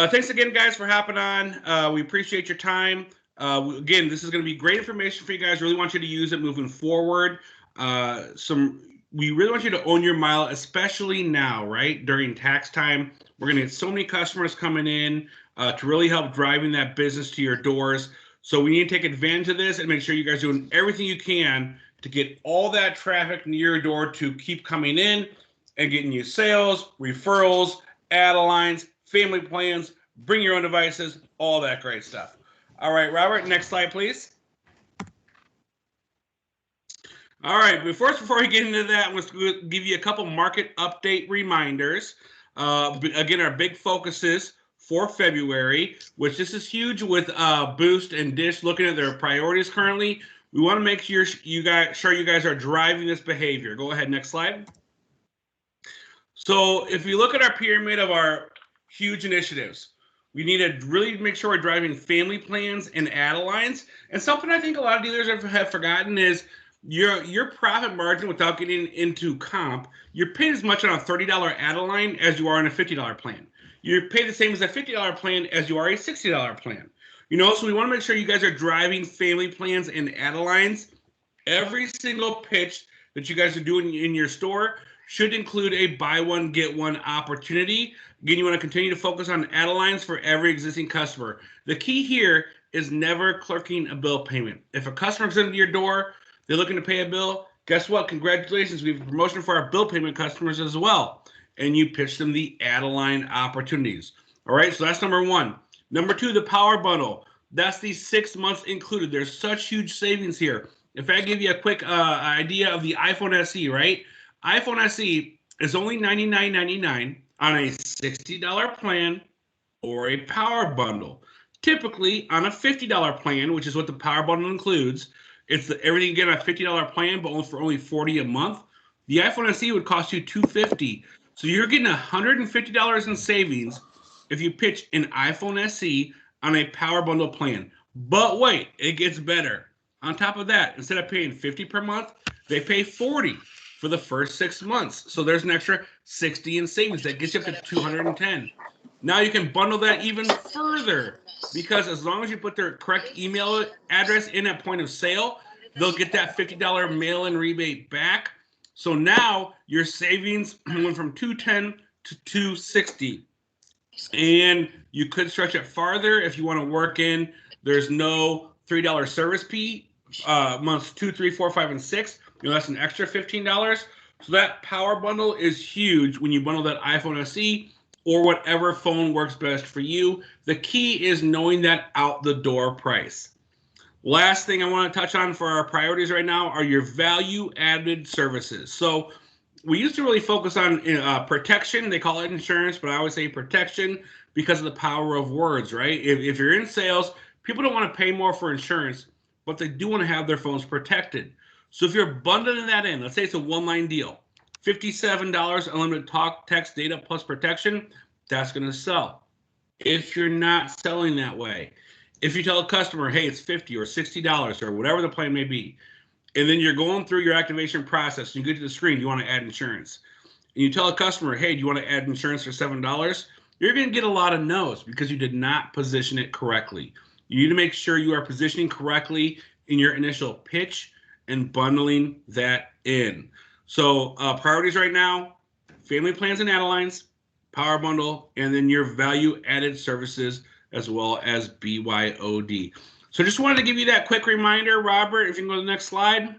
Thanks again, guys, for hopping on. We appreciate your time. Again, this is going to be great information for you guys. Really want you to use it moving forward. We really want you to own your mile, especially now, right? During tax time, we're going to get so many customers coming in to really help driving that business to your doors. So we need to take advantage of this and make sure you guys are doing everything you can to get all that traffic near your door to keep coming in and getting you sales, referrals, add-a-lines, family plans, bring your own devices, all that great stuff. All right, Robert, next slide, please. All right, before we get into that, I'm going to give you a couple market update reminders. Again, our big focuses for February, which this is huge with Boost and Dish looking at their priorities currently. We want to make sure you guys are driving this behavior. Go ahead, next slide. So if you look at our pyramid of our huge initiatives, we need to really make sure we're driving family plans and add-a-lines. And something I think a lot of dealers have forgotten is your profit margin without getting into comp. You're paid as much on a $30 add-a-line as you are on a $50 plan. You're paid the same as a $50 plan as you are a $60 plan. So we want to make sure you guys are driving family plans and add-a-lines. Every single pitch that you guys are doing in your store should include a buy one, get one opportunity. Again, you want to continue to focus on add-a-lines for every existing customer. The key here is never clerking a bill payment. If a customer comes into your door, they're looking to pay a bill, guess what? Congratulations, we have a promotion for our bill payment customers as well. And you pitch them the add-a-line opportunities. All right, so that's number one. Number two, the power bundle. That's the 6 months included. There's such huge savings here. If I give you a quick idea of the iPhone SE, right? iPhone SE is only $99.99 on a $60 plan or a power bundle. Typically, on a $50 plan, which is what the power bundle includes, it's everything you get on a $50 plan, but for only $40 a month. The iPhone SE would cost you $250. So you're getting $150 in savings if you pitch an iPhone SE on a power bundle plan. But wait, it gets better. On top of that, instead of paying $50 per month, they pay $40 for the first 6 months. So there's an extra $60 in savings. That gets you up to $210. Now you can bundle that even further, because as long as you put their correct email address in at point of sale, they'll get that $50 mail-in rebate back. So now your savings went from $210 to $260. And you could stretch it farther if you want to work in. There's no $3 service fee. Months 2, 3, 4, 5, and 6. That's an extra $15. So that power bundle is huge when you bundle that iPhone SE or whatever phone works best for you. The key is knowing that out the door price. Last thing I want to touch on for our priorities right now are your value added services. So we used to really focus on protection. They call it insurance, but I always say protection because of the power of words, right? If you're in sales, people don't want to pay more for insurance, but they do want to have their phones protected. So if you're bundling that in, let's say it's a one-line deal, $57 unlimited talk, text, data plus protection, that's going to sell. If you're not selling that way, if you tell a customer, hey, it's $50 or $60 or whatever the plan may be, and then you're going through your activation process, and you get to the screen, you want to add insurance, and you tell a customer, hey, do you want to add insurance for $7? You're going to get a lot of no's because you did not position it correctly. You need to make sure you are positioning correctly in your initial pitch and bundling that in. So priorities right now, family plans and add-a-lines, power bundle, and then your value added services as well as BYOD. So just wanted to give you that quick reminder. Robert, if you can go to the next slide.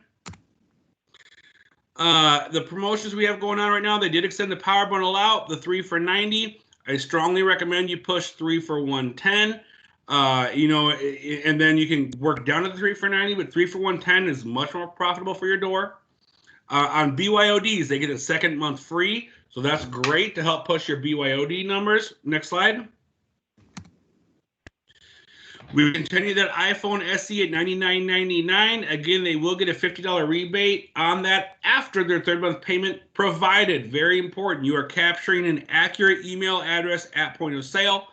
The promotions we have going on right now, they did extend the power bundle out, the 3 for $90. I strongly recommend you push 3 for $110. And then you can work down to the 3 for $90, but 3 for $110 is much more profitable for your door. On BYODs, they get a second month free, so that's great to help push your BYOD numbers. Next slide. We continue that iPhone SE at $99.99. Again, they will get a $50 rebate on that after their third month payment, provided, very important, you are capturing an accurate email address at point of sale.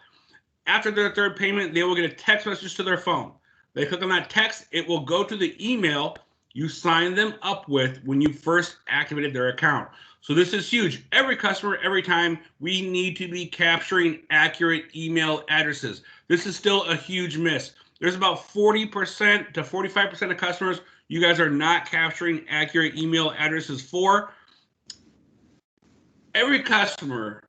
After their third payment, they will get a text message to their phone. They click on that text, it will go to the email you signed them up with when you first activated their account. So this is huge. Every customer, every time, we need to be capturing accurate email addresses. This is still a huge miss. There's about 40% to 45% of customers you guys are not capturing accurate email addresses for. Every customer,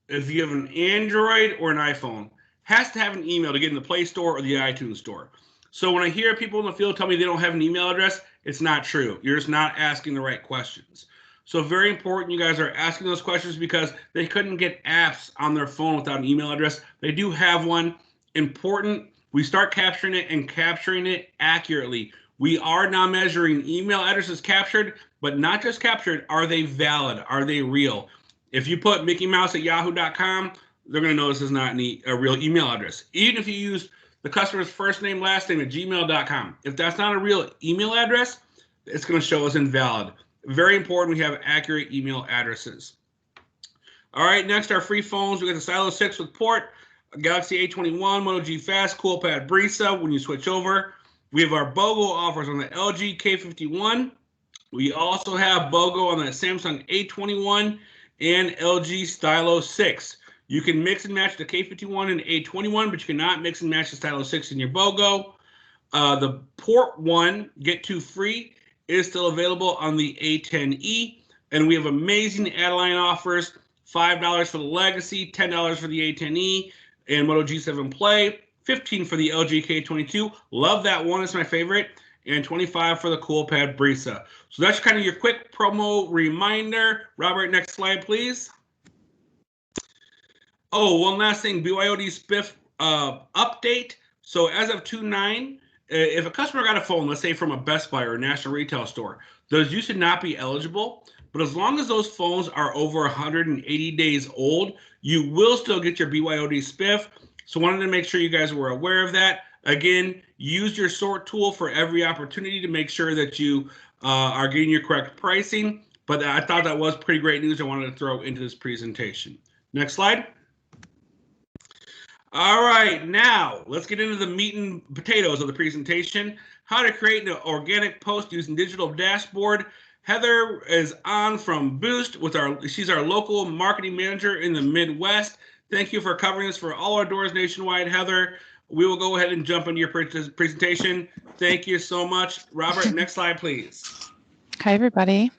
if you have an Android or an iPhone, has to have an email to get in the Play Store or the iTunes Store. So when I hear people in the field tell me they don't have an email address, it's not true. You're just not asking the right questions. So very important you guys are asking those questions because they couldn't get apps on their phone without an email address. They do have one. Important, we start capturing it and capturing it accurately. We are now measuring email addresses captured, but not just captured. Are they valid? Are they real? If you put Mickey Mouse at yahoo.com, they're going to know this is not a real email address. Even if you use the customer's first name, last name at gmail.com, if that's not a real email address, it's going to show us invalid. Very important we have accurate email addresses. All right, next our free phones. We got the Stylo 6 with port, Galaxy A21, Moto G Fast, CoolPad Brisa when you switch over. We have our BOGO offers on the LG K51. We also have BOGO on the Samsung A21 and LG Stylo 6. You can mix and match the K51 and A21, but you cannot mix and match the Stylo 6 in your BOGO. The Port 1, get 2 free, is still available on the A10e. And we have amazing add-line offers, $5 for the Legacy, $10 for the A10e and Moto G7 Play, $15 for the LG K22. Love that one, it's my favorite. And $25 for the CoolPad Brisa. So that's kind of your quick promo reminder. Robert, next slide, please. Oh, one last thing, BYOD Spiff update. So as of 2/9, if a customer got a phone, let's say from a Best Buy or a national retail store, those used to not be eligible. But as long as those phones are over 180 days old, you will still get your BYOD Spiff. So wanted to make sure you guys were aware of that. Again, use your sort tool for every opportunity to make sure that you are getting your correct pricing. But I thought that was pretty great news I wanted to throw into this presentation. Next slide. All right, now let's get into the meat and potatoes of the presentation. How to create an organic post using digital dashboard. Heather is on from Boost with she's our local marketing manager in the Midwest. Thank you for covering this for all our doors nationwide, Heather. We will go ahead and jump into your presentation. Thank you so much. Robert, next slide, please. Hi, everybody.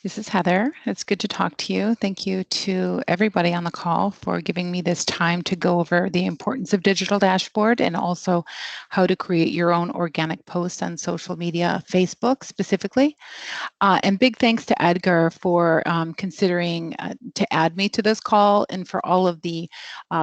This is Heather. It's good to talk to you. Thank you to everybody on the call for giving me this time to go over the importance of digital dashboard and also how to create your own organic posts on social media, Facebook specifically. And big thanks to Edgar for considering to add me to this call and for all of the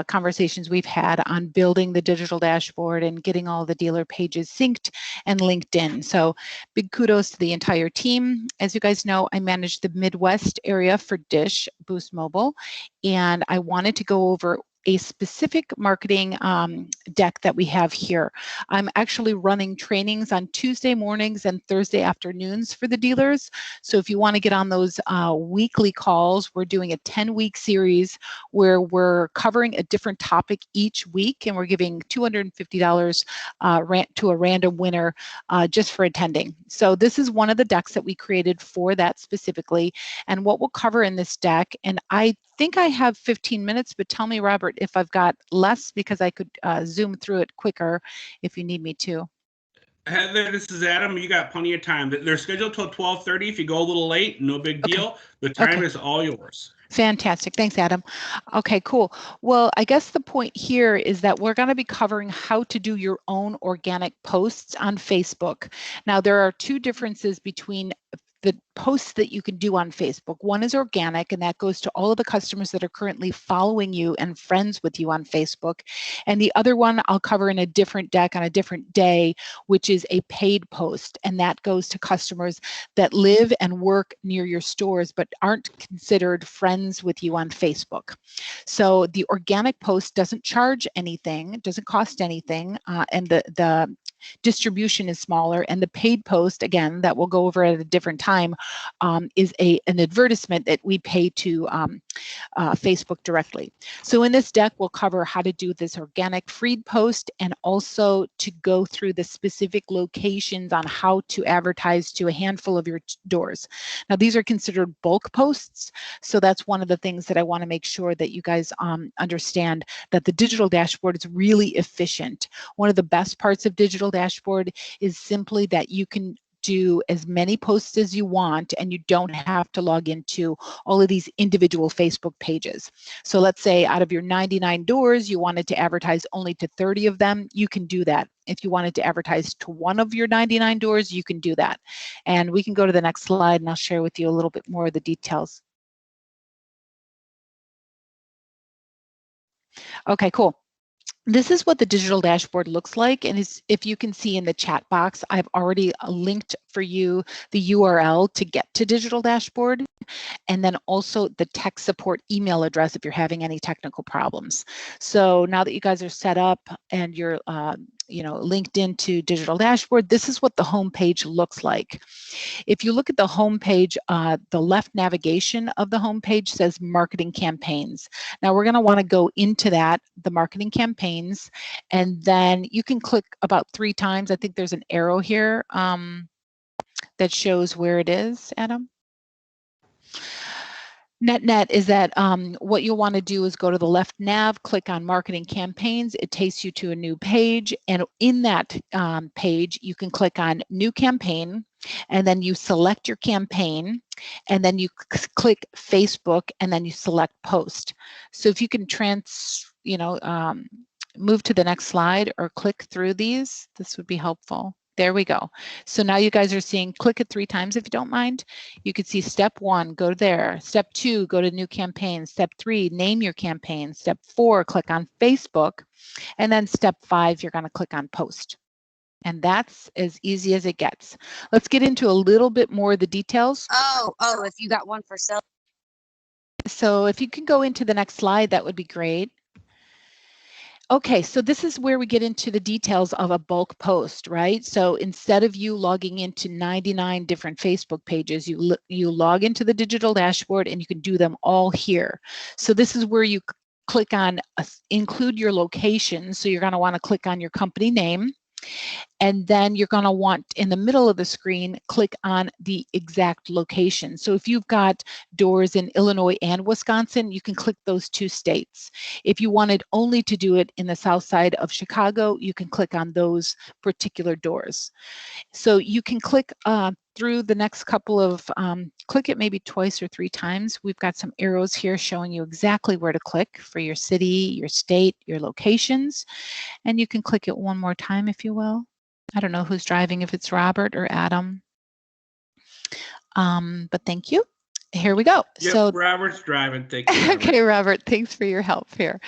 conversations we've had on building the digital dashboard and getting all the dealer pages synced and linked in. So big kudos to the entire team. As you guys know, I manage the Midwest area for Dish Boost Mobile, and I wanted to go over a specific marketing deck that we have here. I'm actually running trainings on Tuesday mornings and Thursday afternoons for the dealers. So if you want to get on those weekly calls, we're doing a 10-week series where we're covering a different topic each week, and we're giving $250 to a random winner just for attending. So this is one of the decks that we created for that specifically, and what we'll cover in this deck, and I think I have 15 minutes, but tell me, Robert, if I've got less, because I could zoom through it quicker if you need me to. Heather, this is Adam. You got plenty of time. They're scheduled till 12:30. If you go a little late, no big deal. Okay. The time is all yours. Fantastic. Thanks, Adam. Okay, cool. Well, I guess the point here is that we're going to be covering how to do your own organic posts on Facebook. Now, there are two differences between the posts that you can do on Facebook. One is organic, and that goes to all of the customers that are currently following you and friends with you on Facebook. And the other one I'll cover in a different deck on a different day, which is a paid post. And that goes to customers that live and work near your stores, but aren't considered friends with you on Facebook. So the organic post doesn't charge anything, it doesn't cost anything, and the distribution is smaller. And the paid post, again, that we'll go over at a different time, is an advertisement that we pay to Facebook directly. So in this deck, we'll cover how to do this organic feed post and also to go through the specific locations on how to advertise to a handful of your doors. Now, these are considered bulk posts. So that's one of the things that I want to make sure that you guys understand, that the digital dashboard is really efficient. One of the best parts of digital dashboard is simply that you can do as many posts as you want and you don't have to log into all of these individual Facebook pages. So let's say out of your 99 doors, you wanted to advertise only to 30 of them, you can do that. If you wanted to advertise to one of your 99 doors, you can do that. And we can go to the next slide and I'll share with you a little bit more of the details. Okay, cool. This is what the digital dashboard looks like. And if you can see in the chat box, I've already linked for you the URL to get to digital dashboard, and then also the tech support email address if you're having any technical problems. So now that you guys are set up and you're linked into digital dashboard, this is what the home page looks like. If you look at the home page, the left navigation of the home page says marketing campaigns. Now we're going to want to go into that, the marketing campaigns, and then you can click about 3 times. I think there's an arrow here that shows where it is, Adam. Net is that what you'll want to do is go to the left nav, click on marketing campaigns. It takes you to a new page, and in that page you can click on new campaign, and then you select your campaign, and then you click Facebook, and then you select post. So if you can move to the next slide or click through these, this would be helpful. There we go. So now you guys are seeing, click it 3 times if you don't mind. You could see step 1, go there. Step 2, go to new campaign. Step 3, name your campaign. Step 4, click on Facebook. And then step 5, you're going to click on post. And that's as easy as it gets. Let's get into a little bit more of the details. Oh, if you got one for sale. So if you can go into the next slide, that would be great. Okay, so this is where we get into the details of a bulk post, right? So instead of you logging into 99 different Facebook pages, you log into the digital dashboard and you can do them all here. So this is where you click on include your location. So you're going to want to click on your company name. And then you're going to want, in the middle of the screen, click on the exact location. So if you've got doors in Illinois and Wisconsin, you can click those 2 states. If you wanted only to do it in the south side of Chicago, you can click on those particular doors. So you can click through the next couple of, click it maybe twice or 3 times. We've got some arrows here showing you exactly where to click for your city, your state, your locations. And you can click it one more time if you will. I don't know who's driving, if it's Robert or Adam. But thank you. Here we go. Yep, so Robert's driving. Thank you, Robert. Okay, Robert, thanks for your help here.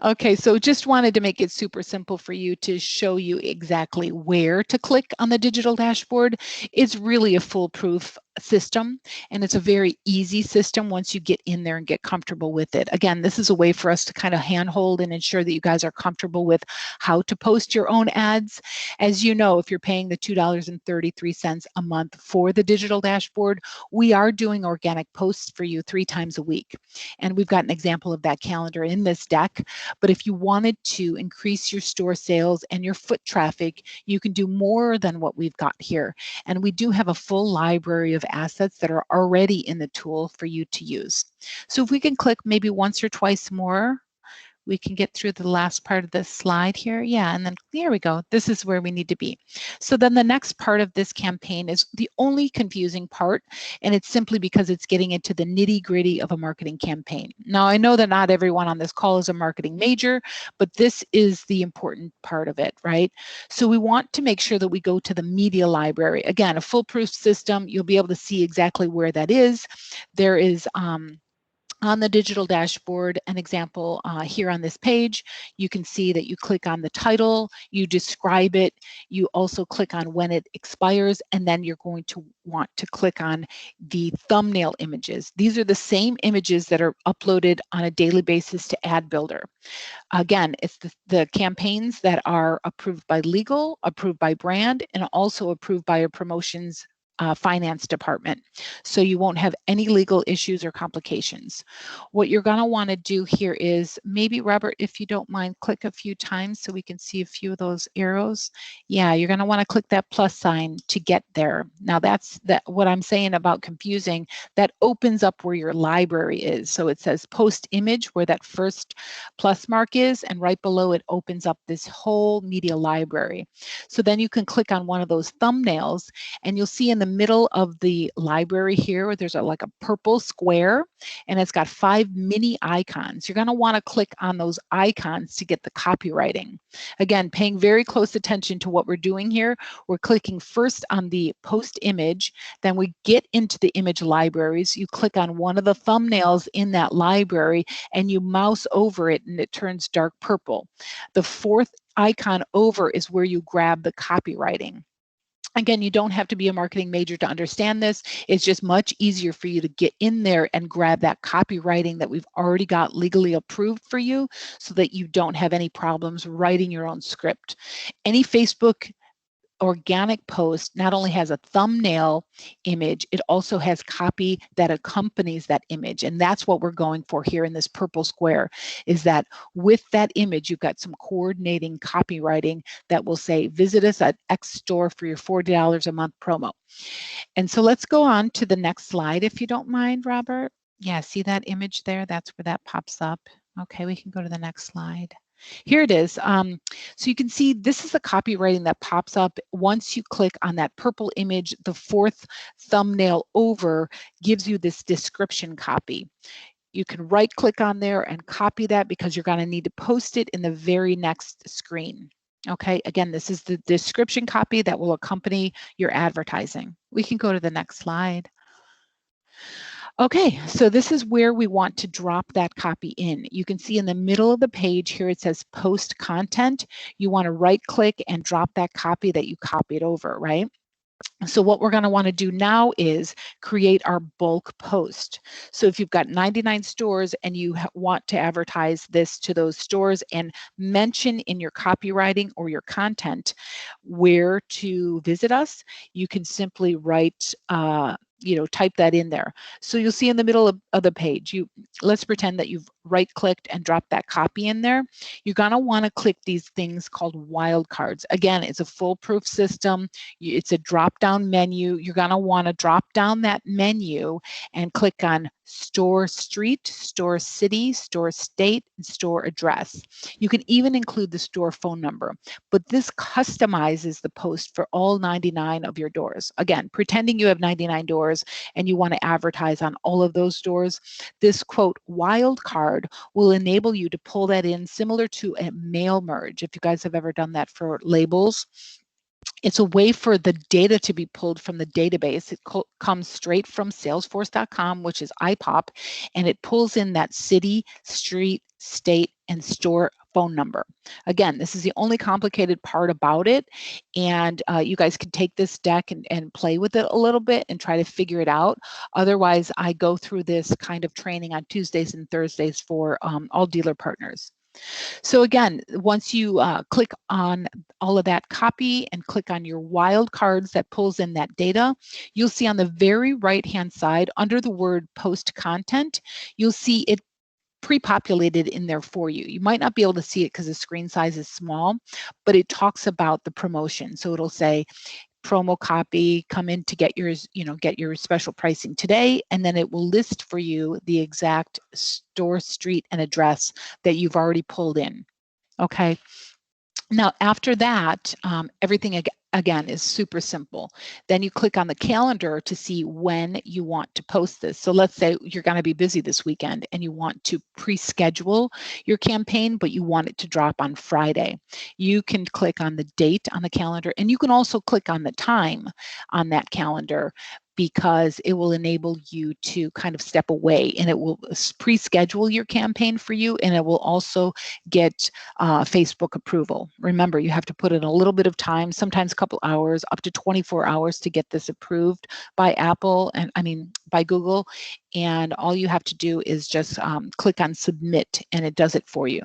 Okay, so just wanted to make it super simple for you to show you exactly where to click on the digital dashboard. It's really a foolproof system, and it's a very easy system once you get in there and get comfortable with it. Again, this is a way for us to kind of handhold and ensure that you guys are comfortable with how to post your own ads. As you know, if you're paying the $2.33 a month for the digital dashboard, we are doing organic posts for you 3 times a week. And we've got an example of that calendar in this deck. But if you wanted to increase your store sales and your foot traffic, you can do more than what we've got here. And we do have a full library of assets that are already in the tool for you to use. So if we can click maybe once or twice more, we can get through the last part of this slide here. Yeah, and then there we go. This is where we need to be. So then the next part of this campaign is the only confusing part, and it's simply because it's getting into the nitty-gritty of a marketing campaign. Now, I know that not everyone on this call is a marketing major, but this is the important part of it, right? So we want to make sure that we go to the media library. Again, a foolproof system. You'll be able to see exactly where that is. There is on the digital dashboard, an example here on this page. You can see that you click on the title, you describe it, you also click on when it expires, and then you're going to want to click on the thumbnail images. These are the same images that are uploaded on a daily basis to Ad Builder. Again, it's the campaigns that are approved by legal, approved by brand, and also approved by a promotions finance department. So you won't have any legal issues or complications. What you're going to want to do here is maybe, Robert, if you don't mind, click a few times so we can see a few of those arrows. Yeah, you're going to want to click that plus sign to get there. Now that's what I'm saying about confusing. That opens up where your library is. So it says post image where that first plus mark is, and right below it opens up this whole media library. So then you can click on one of those thumbnails, and you'll see in the middle of the library here, there's like a purple square, and it's got 5 mini icons. You're going to want to click on those icons to get the copywriting. Again, paying very close attention to what we're doing here. We're clicking first on the post image, then we get into the image libraries. You click on one of the thumbnails in that library and you mouse over it and it turns dark purple. The fourth icon over is where you grab the copywriting. Again, you don't have to be a marketing major to understand this. It's just much easier for you to get in there and grab that copywriting that we've already got legally approved for you so that you don't have any problems writing your own script. Any Facebook organic post not only has a thumbnail image, it also has copy that accompanies that image. And that's what we're going for here in this purple square, is that with that image, you've got some coordinating copywriting that will say, visit us at X store for your $40 a month promo. And so let's go on to the next slide, if you don't mind, Robert. Yeah, see that image there? That's where that pops up. Okay, we can go to the next slide. Here it is. So you can see this is the copywriting that pops up once you click on that purple image. The fourth thumbnail over gives you this description copy. You can right click on there and copy that because you're going to need to post it in the very next screen. Okay, again, this is the description copy that will accompany your advertising. We can go to the next slide. Okay, so this is where we want to drop that copy in. You can see in the middle of the page here, it says post content. You want to right click and drop that copy that you copied over, right? So what we're going to want to do now is create our bulk post. So if you've got 99 stores and you want to advertise this to those stores and mention in your copywriting or your content where to visit us, you can simply write type that in there. So you'll see in the middle of the page, let's pretend that you've right clicked and dropped that copy in there. You're going to want to click these things called wildcards. Again, it's a foolproof system. It's a drop down menu. You're going to want to drop down that menu and click on store street, store city, store state, and store address. You can even include the store phone number, but this customizes the post for all 99 of your doors. Again, pretending you have 99 doors and you want to advertise on all of those doors, this quote wildcard will enable you to pull that in similar to a mail merge. If you guys have ever done that for labels, it's a way for the data to be pulled from the database. It comes straight from salesforce.com, which is IPOP, and it pulls in that city, street, state, and store phone number. Again, this is the only complicated part about it, and you guys can take this deck and play with it a little bit and try to figure it out. Otherwise, I go through this kind of training on Tuesdays and Thursdays for all dealer partners. So again, once you click on all of that copy and click on your wildcards that pulls in that data, you'll see on the very right-hand side under the word post content, you'll see it pre-populated in there for you. You might not be able to see it because the screen size is small, but it talks about the promotion. So it'll say, promo copy, come in to get yours, get your special pricing today, and then it will list for you the exact store, street, and address that you've already pulled in. Okay. Now, after that, everything again is super simple. Then you click on the calendar to see when you want to post this. So let's say you're going to be busy this weekend and you want to pre-schedule your campaign, but you want it to drop on Friday. You can click on the date on the calendar, and you can also click on the time on that calendar, because it will enable you to kind of step away, and it will pre-schedule your campaign for you, and it will also get Facebook approval. Remember, you have to put in a little bit of time, sometimes a couple hours, up to 24 hours to get this approved by Apple, and by Google, and all you have to do is just click on submit, and it does it for you.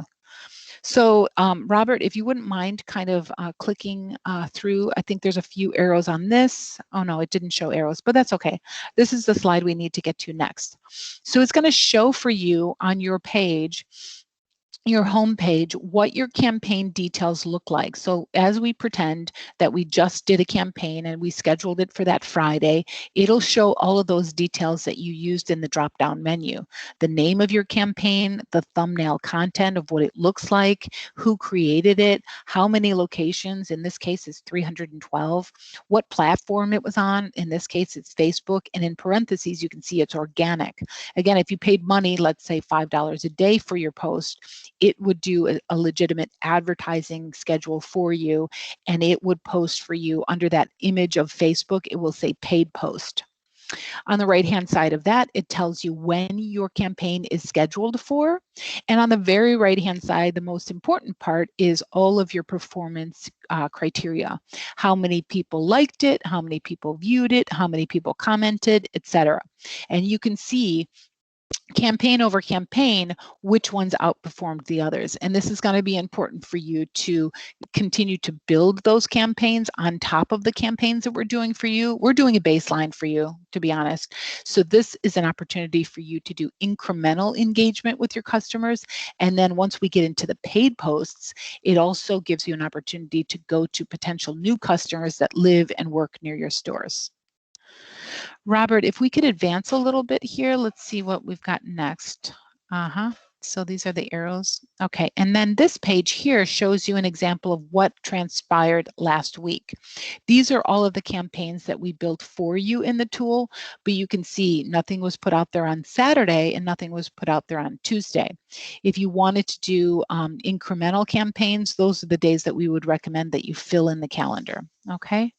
So Robert, if you wouldn't mind kind of clicking through, I think there's a few arrows on this. Oh no, it didn't show arrows, but that's okay. This is the slide we need to get to next. So it's going to show for you on your page, your home page, what your campaign details look like. So as we pretend that we just did a campaign and we scheduled it for that Friday, it'll show all of those details that you used in the drop-down menu. The name of your campaign, the thumbnail content of what it looks like, who created it, how many locations, in this case it's 312, what platform it was on, in this case it's Facebook, and in parentheses you can see it's organic. Again, if you paid money, let's say $5 a day for your post, it would do a legitimate advertising schedule for you, and it would post for you under that image of Facebook. It will say paid post. On the right-hand side of that, it tells you when your campaign is scheduled for. And on the very right-hand side, the most important part is all of your performance criteria. How many people liked it, how many people viewed it, how many people commented, etc. And you can see campaign over campaign, which ones outperformed the others. And this is going to be important for you to continue to build those campaigns on top of the campaigns that we're doing for you. We're doing a baseline for you, to be honest. So this is an opportunity for you to do incremental engagement with your customers. And then once we get into the paid posts, it also gives you an opportunity to go to potential new customers that live and work near your stores. Robert, if we could advance a little bit here, let's see what we've got next. So these are the arrows. Okay, and then this page here shows you an example of what transpired last week. These are all of the campaigns that we built for you in the tool, but you can see nothing was put out there on Saturday and nothing was put out there on Tuesday. If you wanted to do incremental campaigns, those are the days that we would recommend that you fill in the calendar, okay?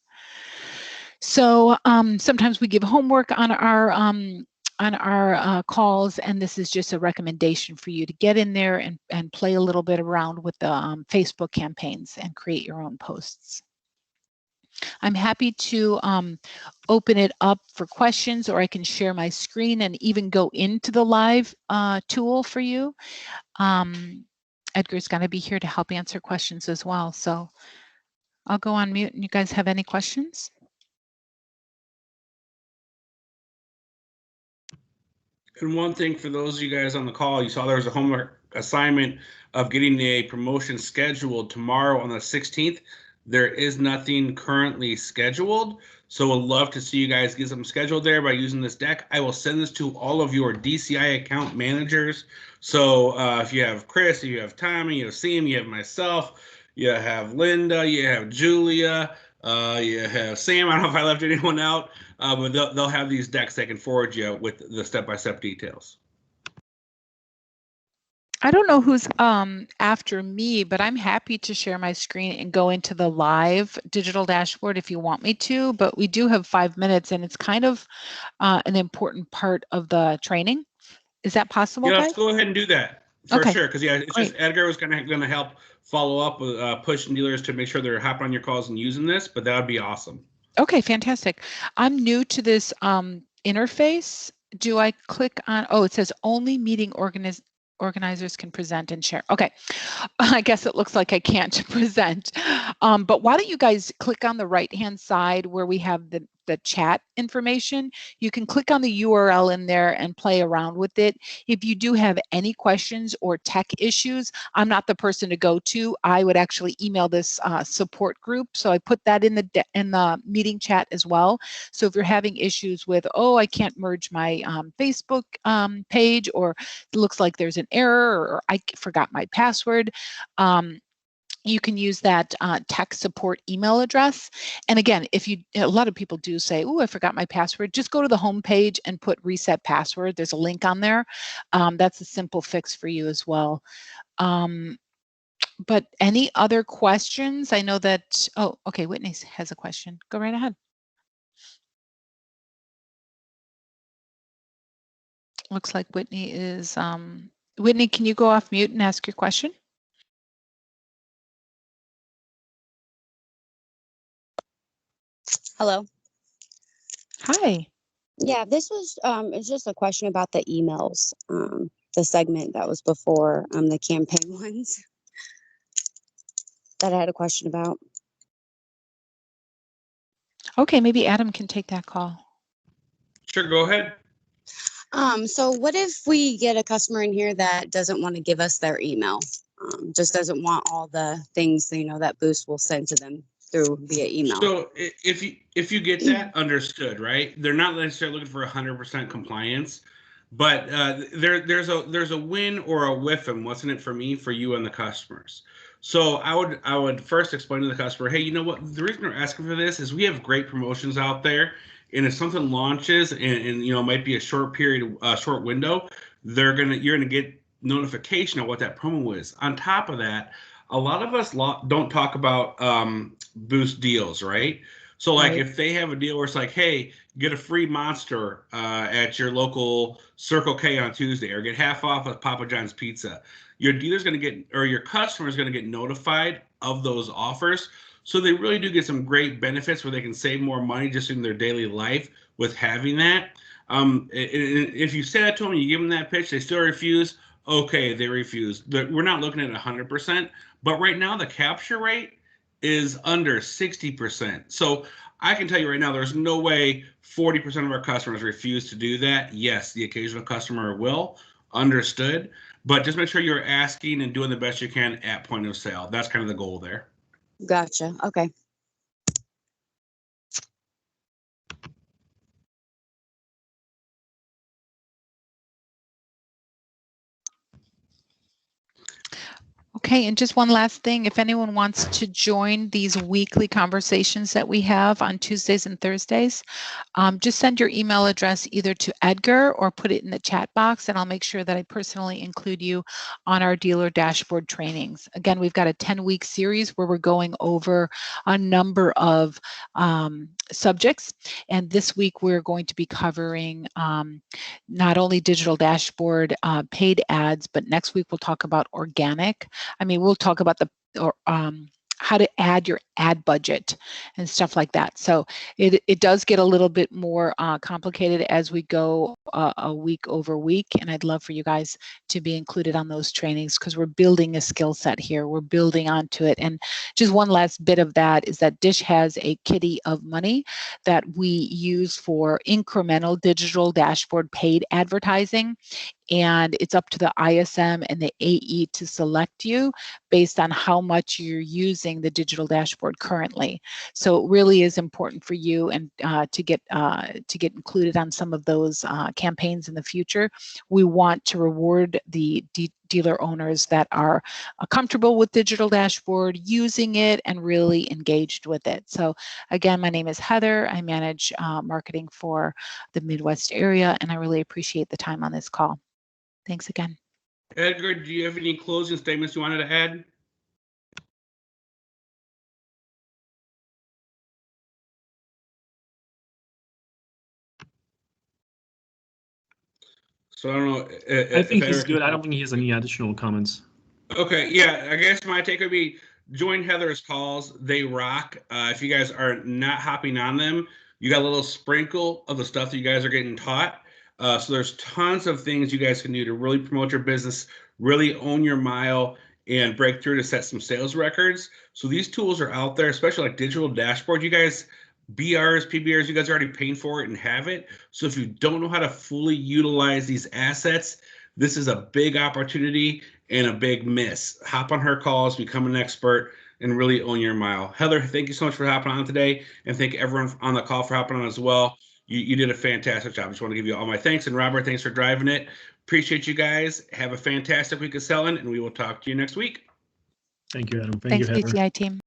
So sometimes we give homework on our calls, and this is just a recommendation for you to get in there and play a little bit around with the Facebook campaigns and create your own posts. I'm happy to open it up for questions, or I can share my screen and even go into the live tool for you. Edgar's going to be here to help answer questions as well. So I'll go on mute, and you guys have any questions? And one thing for those of you guys on the call, you saw there was a homework assignment of getting a promotion scheduled tomorrow on the 16th. There is nothing currently scheduled, so we'd love to see you guys get some scheduled there by using this deck. I will send this to all of your DCI account managers. So if you have Chris, if you have Tommy, you have Sam, you have myself, you have Linda, you have Julia, you have Sam. I don't know if I left anyone out, but they'll have these decks they can forward you with the step-by-step details. I don't know who's after me, but I'm happy to share my screen and go into the live digital dashboard if you want me to, but we do have 5 minutes and it's kind of an important part of the training. Is that possible, Yeah, guys? let's go ahead and do that for sure. Because yeah, it's just Edgar was gonna help follow up with pushing dealers to make sure they're hopping on your calls and using this, but that would be awesome. Okay, fantastic. I'm new to this interface. Do I click on, oh, it says only meeting organizers can present and share. Okay, I guess it looks like I can't present. But why don't you guys click on the right-hand side where we have the chat information. You can click on the URL in there and play around with it. If you do have any questions or tech issues, I'm not the person to go to. I would actually email this support group. So I put that in the meeting chat as well. So if you're having issues with, oh, I can't merge my Facebook page, or it looks like there's an error, or I forgot my password, you can use that tech support email address. And again, if you, a lot of people do say, oh, I forgot my password, just go to the home page and put reset password. There's a link on there. That's a simple fix for you as well. But any other questions? I know that, oh, okay, Whitney has a question. Go right ahead. Looks like Whitney is, Whitney, can you go off mute and ask your question? Hello. Hi. Yeah, this was it's just a question about the emails, the segment that was before the campaign ones. that I had a question about. Okay, maybe Adam can take that call. Sure, go ahead. So what if we get a customer in here that doesn't want to give us their email? Just doesn't want all the things, that Boost will send to them through via email. So if you get that, understood, right? They're not necessarily looking for 100% compliance, but there's a win or a whiff and what's in it for me, for you, and the customers. So I would first explain to the customer, hey, you know what? The reason we're asking for this is we have great promotions out there, and if something launches and might be a short period, short window, you're gonna get notification of what that promo is. On top of that, a lot of us don't talk about Boost deals, right? So like if they have a deal where it's like, hey, get a free Monster at your local Circle K on Tuesday, or get half off of Papa John's Pizza, your dealer's going to get, or your customer is going to get notified of those offers. So they really do get some great benefits where they can save more money just in their daily life with having that. If you say that to them and you give them that pitch, they still refuse. Okay, they refuse. We're not looking at 100%, but right now the capture rate is under 60%. So I can tell you right now, there's no way 40% of our customers refuse to do that. Yes, the occasional customer will, understood, but just make sure you're asking and doing the best you can at point of sale. That's kind of the goal there. Gotcha. Okay. Okay, and just one last thing, if anyone wants to join these weekly conversations that we have on Tuesdays and Thursdays, just send your email address either to Edgar or put it in the chat box, and I'll make sure that I personally include you on our dealer dashboard trainings. Again, we've got a 10-week series where we're going over a number of subjects, and this week we're going to be covering not only digital dashboard paid ads, but next week we'll talk about organic. We'll talk about how to add your ad budget and stuff like that. So it does get a little bit more complicated as we go a week over week. And I'd love for you guys to be included on those trainings because we're building a skill set here. We're building onto it. And just one last bit of that is that Dish has a kitty of money that we use for incremental digital dashboard paid advertising. And it's up to the ISM and the AE to select you based on how much you're using the digital dashboard currently. So it really is important for you and to get included on some of those campaigns in the future. We want to reward the dealer owners that are comfortable with digital dashboard, using it, and really engaged with it. So again, my name is Heather. I manage marketing for the Midwest area, and I really appreciate the time on this call. Thanks again. Edgar, do you have any closing statements you wanted to add? So I don't know. I think he's good. I don't think he has any additional comments. Okay, yeah, I guess my take would be join Heather's calls. They rock. If you guys are not hopping on them, you got a little sprinkle of the stuff that you guys are getting taught. So there's tons of things you guys can do to really promote your business, really own your mile, and break through to set some sales records. So these tools are out there, especially like digital dashboard. You guys, BRs, PBRs, you guys are already paying for it and have it. So if you don't know how to fully utilize these assets, this is a big opportunity and a big miss. Hop on her calls, become an expert, and really own your mile. Heather, thank you so much for hopping on today, and thank everyone on the call for hopping on as well. You did a fantastic job. I just want to give you all my thanks. And Robert, thanks for driving it. Appreciate you guys. Have a fantastic week of selling, and we will talk to you next week. Thank you, Adam. Thanks, you, Heather. DCI team.